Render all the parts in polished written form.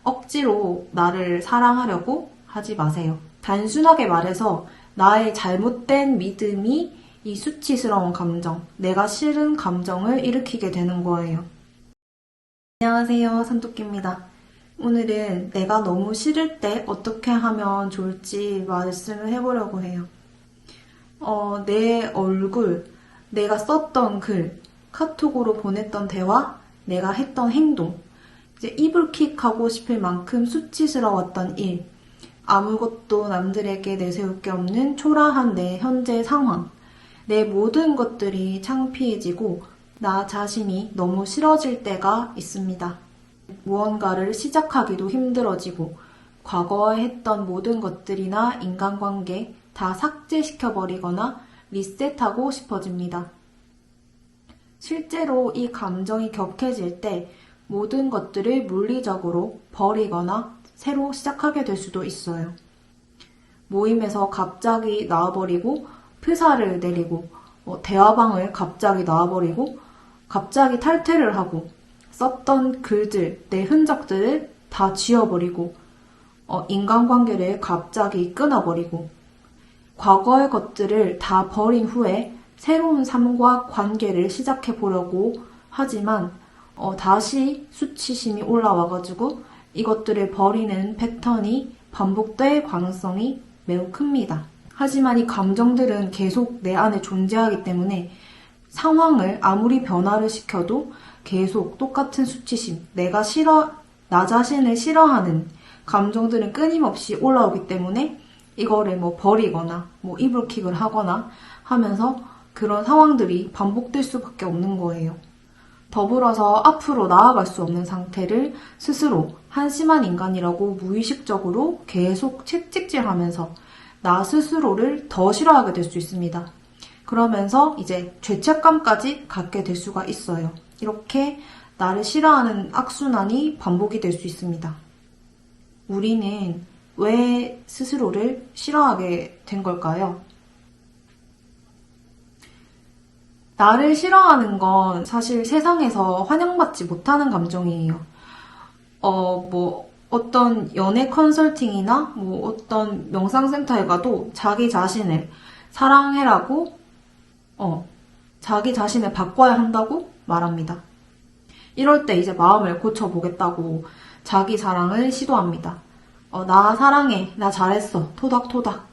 억지로 나를 사랑하려고 하지 마세요. 단순하게 말해서 나의 잘못된 믿음이 이 수치스러운 감정, 내가 싫은 감정을 일으키게 되는 거예요. 안녕하세요, 산토끼입니다. 오늘은 내가 너무 싫을 때 어떻게 하면 좋을지 말씀을 해보려고 해요. 내 얼굴, 내가 썼던 글, 카톡으로 보냈던 대화, 내가 했던 행동, 이제 이불킥하고 싶을 만큼 수치스러웠던 일, 아무것도 남들에게 내세울 게 없는 초라한 내 현재 상황, 내 모든 것들이 창피해지고 나 자신이 너무 싫어질 때가 있습니다. 무언가를 시작하기도 힘들어지고 과거에 했던 모든 것들이나 인간관계 다 삭제시켜버리거나 리셋하고 싶어집니다. 실제로 이 감정이 격해질 때 모든 것들을 물리적으로 버리거나 새로 시작하게 될 수도 있어요. 모임에서 갑자기 나와버리고 프사를 내리고 대화방을 갑자기 나와버리고 갑자기 탈퇴를 하고 썼던 글들, 내 흔적들을 다 지워버리고 인간관계를 갑자기 끊어버리고 과거의 것들을 다 버린 후에 새로운 삶과 관계를 시작해보려고 하지만 다시 수치심이 올라와가지고 이것들을 버리는 패턴이 반복될 가능성이 매우 큽니다. 하지만 이 감정들은 계속 내 안에 존재하기 때문에 상황을 아무리 변화를 시켜도 계속 똑같은 수치심, 나 자신을 싫어하는 감정들은 끊임없이 올라오기 때문에 이거를 버리거나 이불킥을 하거나 하면서 그런 상황들이 반복될 수밖에 없는 거예요. 더불어서 앞으로 나아갈 수 없는 상태를 스스로 한심한 인간이라고 무의식적으로 계속 채찍질하면서 나 스스로를 더 싫어하게 될 수 있습니다. 그러면서 이제 죄책감까지 갖게 될 수가 있어요. 이렇게 나를 싫어하는 악순환이 반복이 될 수 있습니다. 우리는 왜 스스로를 싫어하게 된 걸까요? 나를 싫어하는 건 사실 세상에서 환영받지 못하는 감정이에요. 어떤 연애 컨설팅이나 어떤 명상센터에 가도 자기 자신을 사랑해라고, 자기 자신을 바꿔야 한다고 말합니다. 이럴 때 이제 마음을 고쳐보겠다고 자기 사랑을 시도합니다. 나 사랑해, 나 잘했어, 토닥토닥.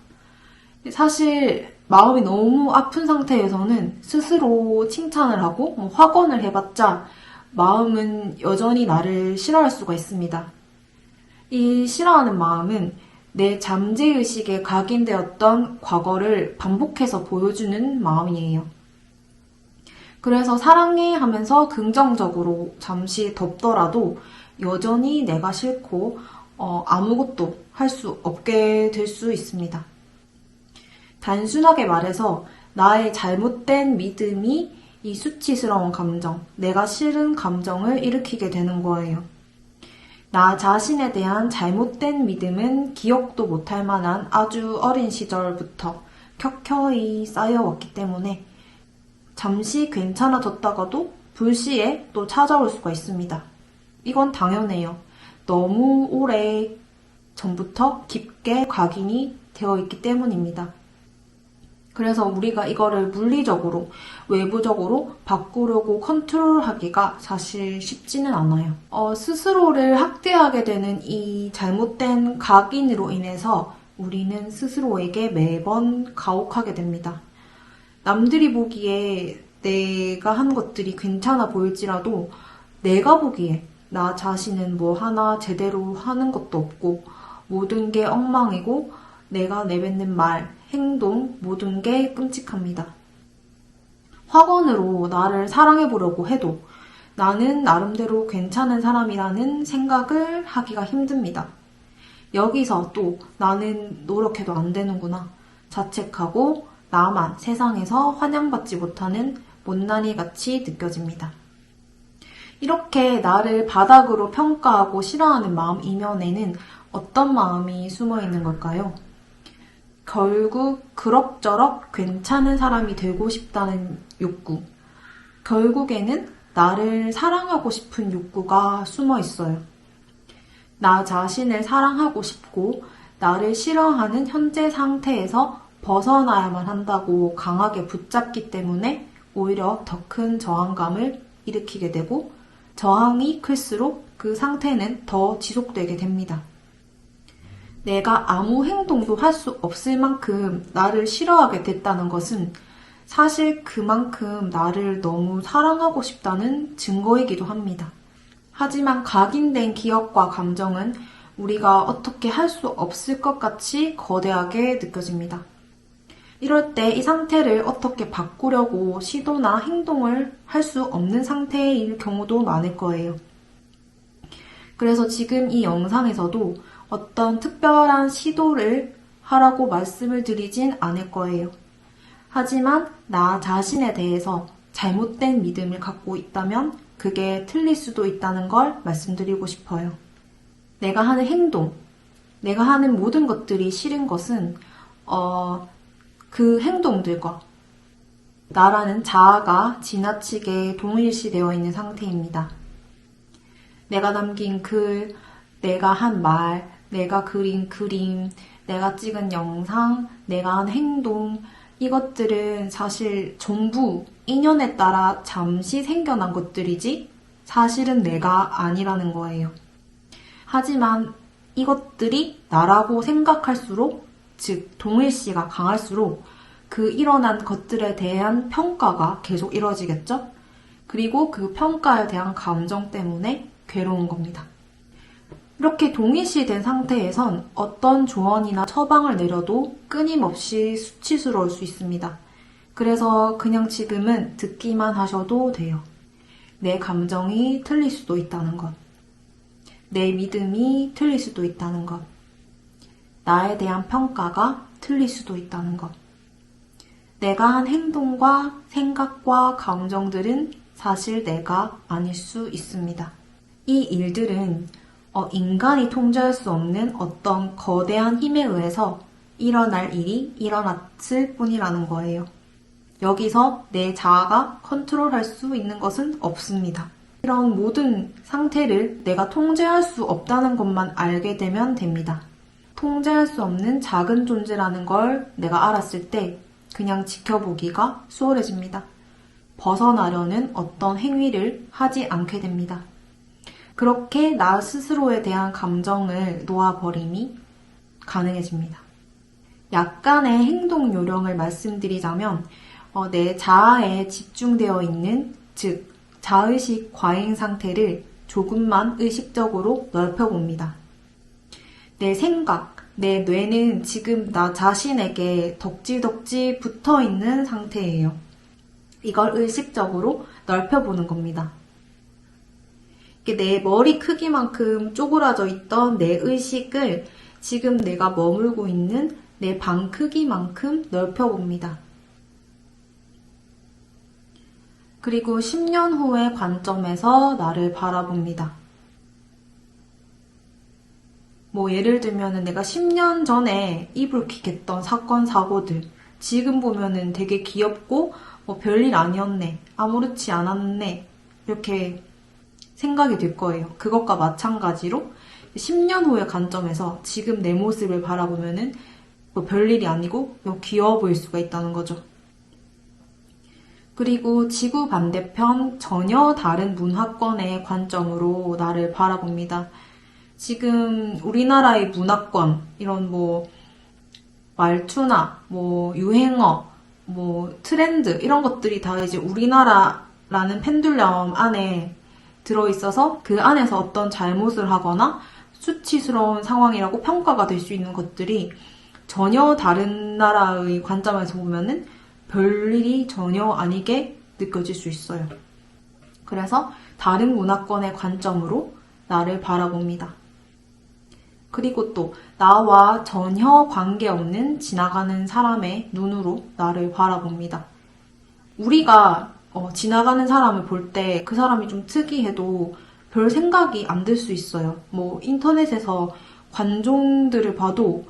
사실 마음이 너무 아픈 상태에서는 스스로 칭찬을 하고 확언을 해봤자 마음은 여전히 나를 싫어할 수가 있습니다. 이 싫어하는 마음은 내 잠재의식에 각인되었던 과거를 반복해서 보여주는 마음이에요. 그래서 사랑해 하면서 긍정적으로 잠시 덮더라도 여전히 내가 싫고 아무것도 할 수 없게 될 수 있습니다. 단순하게 말해서 나의 잘못된 믿음이 이 수치스러운 감정, 내가 싫은 감정을 일으키게 되는 거예요. 나 자신에 대한 잘못된 믿음은 기억도 못할 만한 아주 어린 시절부터 켜켜이 쌓여왔기 때문에 잠시 괜찮아졌다가도 불시에 또 찾아올 수가 있습니다. 이건 당연해요. 너무 오래 전부터 깊게 각인이 되어 있기 때문입니다. 그래서 우리가 이거를 물리적으로, 외부적으로 바꾸려고 컨트롤하기가 사실 쉽지는 않아요. 스스로를 학대하게 되는 이 잘못된 각인으로 인해서 우리는 스스로에게 매번 가혹하게 됩니다. 남들이 보기에 내가 한 것들이 괜찮아 보일지라도 내가 보기에 나 자신은 하나 제대로 하는 것도 없고 모든 게 엉망이고 내가 내뱉는 말, 행동 모든 게 끔찍합니다. 확언으로 나를 사랑해보려고 해도 나는 나름대로 괜찮은 사람이라는 생각을 하기가 힘듭니다. 여기서 또 나는 노력해도 안 되는구나 자책하고 나만 세상에서 환영받지 못하는 못난이 같이 느껴집니다. 이렇게 나를 바닥으로 평가하고 싫어하는 마음 이면에는 어떤 마음이 숨어 있는 걸까요? 결국 그럭저럭 괜찮은 사람이 되고 싶다는 욕구, 결국에는 나를 사랑하고 싶은 욕구가 숨어 있어요. 나 자신을 사랑하고 싶고 나를 싫어하는 현재 상태에서 벗어나야만 한다고 강하게 붙잡기 때문에 오히려 더 큰 저항감을 일으키게 되고 저항이 클수록 그 상태는 더 지속되게 됩니다. 내가 아무 행동도 할 수 없을 만큼 나를 싫어하게 됐다는 것은 사실 그만큼 나를 너무 사랑하고 싶다는 증거이기도 합니다. 하지만 각인된 기억과 감정은 우리가 어떻게 할 수 없을 것 같이 거대하게 느껴집니다. 이럴 때 이 상태를 어떻게 바꾸려고 시도나 행동을 할 수 없는 상태일 경우도 많을 거예요. 그래서 지금 이 영상에서도 어떤 특별한 시도를 하라고 말씀을 드리진 않을 거예요. 하지만 나 자신에 대해서 잘못된 믿음을 갖고 있다면 그게 틀릴 수도 있다는 걸 말씀드리고 싶어요. 내가 하는 행동, 내가 하는 모든 것들이 싫은 것은 그 행동들과 나라는 자아가 지나치게 동일시되어 있는 상태입니다. 내가 남긴 글, 내가 한 말, 내가 그린 그림, 내가 찍은 영상, 내가 한 행동, 이것들은 사실 전부 인연에 따라 잠시 생겨난 것들이지 사실은 내가 아니라는 거예요. 하지만 이것들이 나라고 생각할수록, 즉 동일시가 강할수록 그 일어난 것들에 대한 평가가 계속 이루어지겠죠? 그리고 그 평가에 대한 감정 때문에 괴로운 겁니다. 이렇게 동일시된 상태에선 어떤 조언이나 처방을 내려도 끊임없이 수치스러울 수 있습니다. 그래서 그냥 지금은 듣기만 하셔도 돼요. 내 감정이 틀릴 수도 있다는 것. 내 믿음이 틀릴 수도 있다는 것. 나에 대한 평가가 틀릴 수도 있다는 것. 내가 한 행동과 생각과 감정들은 사실 내가 아닐 수 있습니다. 이 일들은 인간이 통제할 수 없는 어떤 거대한 힘에 의해서 일어날 일이 일어났을 뿐이라는 거예요. 여기서 내 자아가 컨트롤할 수 있는 것은 없습니다. 이런 모든 상태를 내가 통제할 수 없다는 것만 알게 되면 됩니다. 통제할 수 없는 작은 존재라는 걸 내가 알았을 때 그냥 지켜보기가 수월해집니다. 벗어나려는 어떤 행위를 하지 않게 됩니다. 그렇게 나 스스로에 대한 감정을 놓아버림이 가능해집니다. 약간의 행동 요령을 말씀드리자면 내 자아에 집중되어 있는, 즉 자의식 과잉 상태를 조금만 의식적으로 넓혀봅니다. 내 생각, 내 뇌는 지금 나 자신에게 덕지덕지 붙어있는 상태예요. 이걸 의식적으로 넓혀보는 겁니다. 내 머리 크기만큼 쪼그라져 있던 내 의식을 지금 내가 머물고 있는 내 방 크기만큼 넓혀봅니다. 그리고 10년 후의 관점에서 나를 바라봅니다. 예를 들면 내가 10년 전에 이불킥했던 사건, 사고들 지금 보면은 되게 귀엽고 별일 아니었네, 아무렇지 않았네 이렇게 생각이 들 거예요. 그것과 마찬가지로 10년 후의 관점에서 지금 내 모습을 바라보면은 별일이 아니고 귀여워 보일 수가 있다는 거죠. 그리고 지구 반대편 전혀 다른 문화권의 관점으로 나를 바라봅니다. 지금 우리나라의 문화권, 이런 말투나 유행어, 트렌드 이런 것들이 다 이제 우리나라라는 펜듈럼 안에 들어있어서 그 안에서 어떤 잘못을 하거나 수치스러운 상황이라고 평가가 될 수 있는 것들이 전혀 다른 나라의 관점에서 보면은 별일이 전혀 아니게 느껴질 수 있어요. 그래서 다른 문화권의 관점으로 나를 바라봅니다. 그리고 또 나와 전혀 관계없는 지나가는 사람의 눈으로 나를 바라봅니다. 우리가 지나가는 사람을 볼 때 그 사람이 좀 특이해도 별 생각이 안 들 수 있어요. 인터넷에서 관종들을 봐도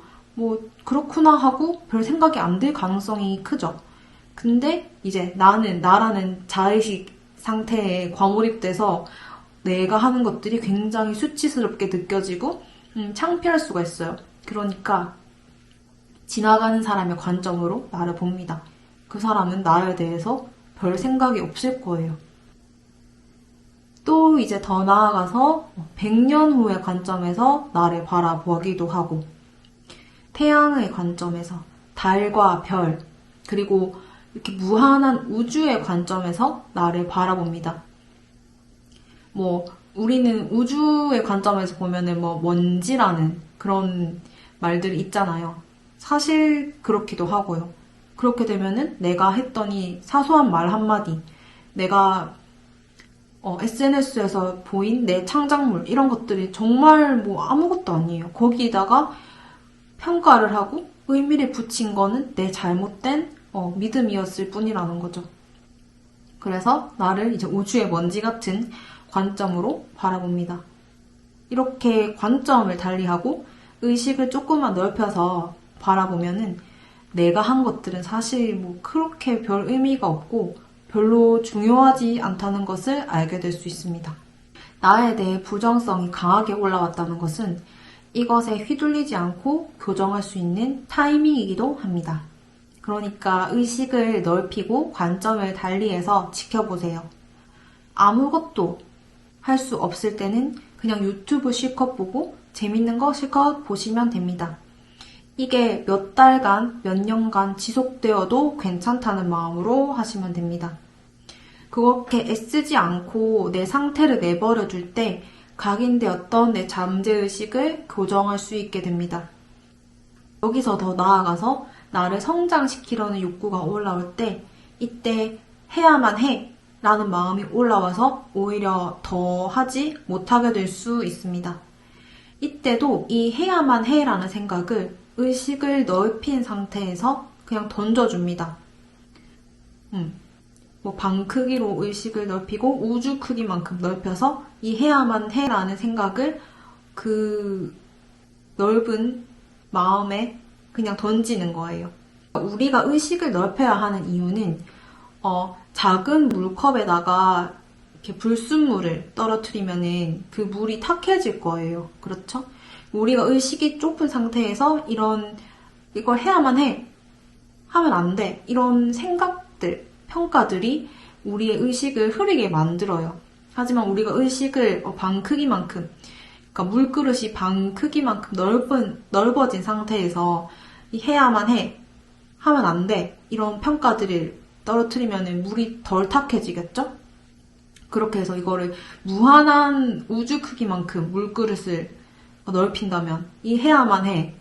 그렇구나 하고 별 생각이 안 들 가능성이 크죠. 근데 이제 나라는 자의식 상태에 과몰입돼서 내가 하는 것들이 굉장히 수치스럽게 느껴지고 창피할 수가 있어요. 그러니까 지나가는 사람의 관점으로 나를 봅니다. 그 사람은 나에 대해서 별 생각이 없을 거예요. 또 이제 더 나아가서 100년 후의 관점에서 나를 바라보기도 하고, 태양의 관점에서, 달과 별, 그리고 이렇게 무한한 우주의 관점에서 나를 바라봅니다. 우리는 우주의 관점에서 보면은 먼지라는 그런 말들이 있잖아요. 사실 그렇기도 하고요. 그렇게 되면은 내가 했던 이 사소한 말 한마디, 내가 SNS에서 보인 내 창작물, 이런 것들이 정말 아무것도 아니에요. 거기다가 평가를 하고 의미를 붙인 거는 내 잘못된 믿음이었을 뿐이라는 거죠. 그래서 나를 이제 우주의 먼지 같은 관점으로 바라봅니다. 이렇게 관점을 달리하고 의식을 조금만 넓혀서 바라보면은 내가 한 것들은 사실 그렇게 별 의미가 없고 별로 중요하지 않다는 것을 알게 될 수 있습니다. 나에 대해 부정성이 강하게 올라왔다는 것은 이것에 휘둘리지 않고 교정할 수 있는 타이밍이기도 합니다. 그러니까 의식을 넓히고 관점을 달리해서 지켜보세요. 아무것도 할 수 없을 때는 그냥 유튜브 실컷 보고 재밌는 거 실컷 보시면 됩니다. 이게 몇 달간, 몇 년간 지속되어도 괜찮다는 마음으로 하시면 됩니다. 그렇게 애쓰지 않고 내 상태를 내버려 둘 때 각인되었던 내 잠재의식을 교정할 수 있게 됩니다. 여기서 더 나아가서 나를 성장시키려는 욕구가 올라올 때 이때 해야만 해 라는 마음이 올라와서 오히려 더 하지 못하게 될 수 있습니다. 이때도 이 해야만 해 라는 생각을 의식을 넓힌 상태에서 그냥 던져줍니다. 방 크기로 의식을 넓히고 우주 크기만큼 넓혀서 이 해야만 해라는 생각을 그 넓은 마음에 그냥 던지는 거예요. 우리가 의식을 넓혀야 하는 이유는 작은 물컵에다가 이렇게 불순물을 떨어뜨리면은 그 물이 탁해질 거예요. 그렇죠? 우리가 의식이 좁은 상태에서 이걸 해야만 해, 하면 안 돼, 이런 생각들, 평가들이 우리의 의식을 흐리게 만들어요. 하지만 우리가 의식을 방 크기만큼, 그러니까 물그릇이 방 크기만큼 넓어진 상태에서 해야만 해, 하면 안 돼, 이런 평가들을 떨어뜨리면 물이 덜 탁해지겠죠? 그렇게 해서 이거를 무한한 우주 크기만큼 물그릇을 넓힌다면 이 해야만 해,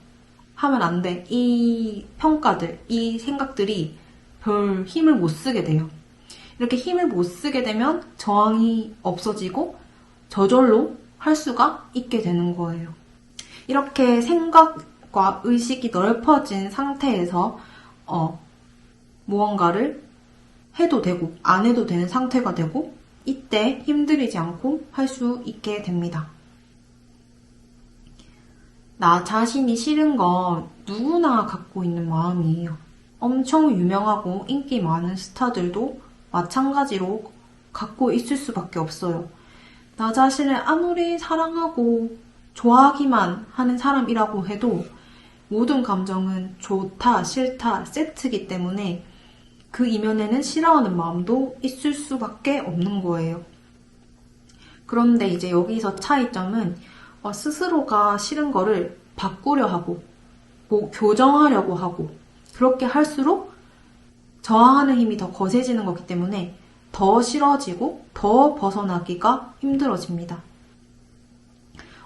하면 안 돼, 이 평가들, 이 생각들이 별 힘을 못 쓰게 돼요. 이렇게 힘을 못 쓰게 되면 저항이 없어지고 저절로 할 수가 있게 되는 거예요. 이렇게 생각과 의식이 넓어진 상태에서 무언가를 해도 되고 안 해도 되는 상태가 되고 이때 힘들이지 않고 할 수 있게 됩니다. 나 자신이 싫은 건 누구나 갖고 있는 마음이에요. 엄청 유명하고 인기 많은 스타들도 마찬가지로 갖고 있을 수밖에 없어요. 나 자신을 아무리 사랑하고 좋아하기만 하는 사람이라고 해도 모든 감정은 좋다, 싫다, 세트이기 때문에 그 이면에는 싫어하는 마음도 있을 수밖에 없는 거예요. 그런데 이제 여기서 차이점은 스스로가 싫은 거를 바꾸려 하고 교정하려고 하고 그렇게 할수록 저항하는 힘이 더 거세지는 거기 때문에 더 싫어지고 더 벗어나기가 힘들어집니다.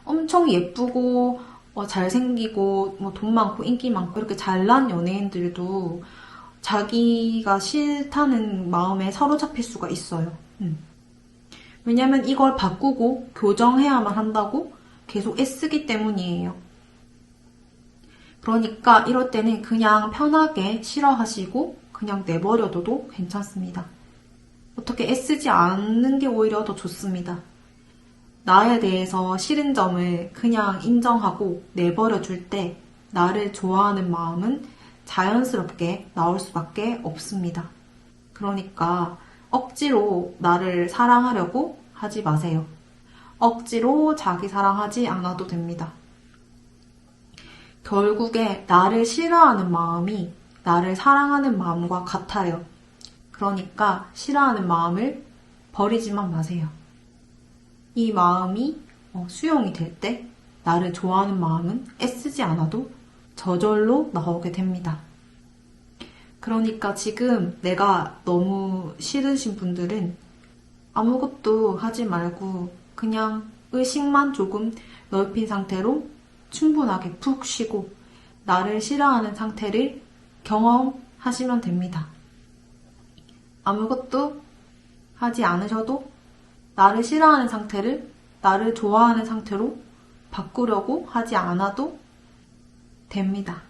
엄청 예쁘고 잘생기고 돈 많고 인기 많고 이렇게 잘난 연예인들도 자기가 싫다는 마음에 사로잡힐 수가 있어요. 왜냐면 이걸 바꾸고 교정해야만 한다고 계속 애쓰기 때문이에요. 그러니까 이럴 때는 그냥 편하게 싫어하시고 그냥 내버려둬도 괜찮습니다. 어떻게 애쓰지 않는 게 오히려 더 좋습니다. 나에 대해서 싫은 점을 그냥 인정하고 내버려줄 때 나를 좋아하는 마음은 자연스럽게 나올 수밖에 없습니다. 그러니까 억지로 나를 사랑하려고 하지 마세요. 억지로 자기 사랑하지 않아도 됩니다. 결국에 나를 싫어하는 마음이 나를 사랑하는 마음과 같아요. 그러니까 싫어하는 마음을 버리지만 마세요. 이 마음이 수용이 될 때 나를 좋아하는 마음은 애쓰지 않아도 저절로 나오게 됩니다. 그러니까 지금 내가 너무 싫으신 분들은 아무것도 하지 말고 그냥 의식만 조금 넓힌 상태로 충분하게 푹 쉬고 나를 싫어하는 상태를 경험하시면 됩니다. 아무것도 하지 않으셔도 나를 싫어하는 상태를 나를 좋아하는 상태로 바꾸려고 하지 않아도 됩니다.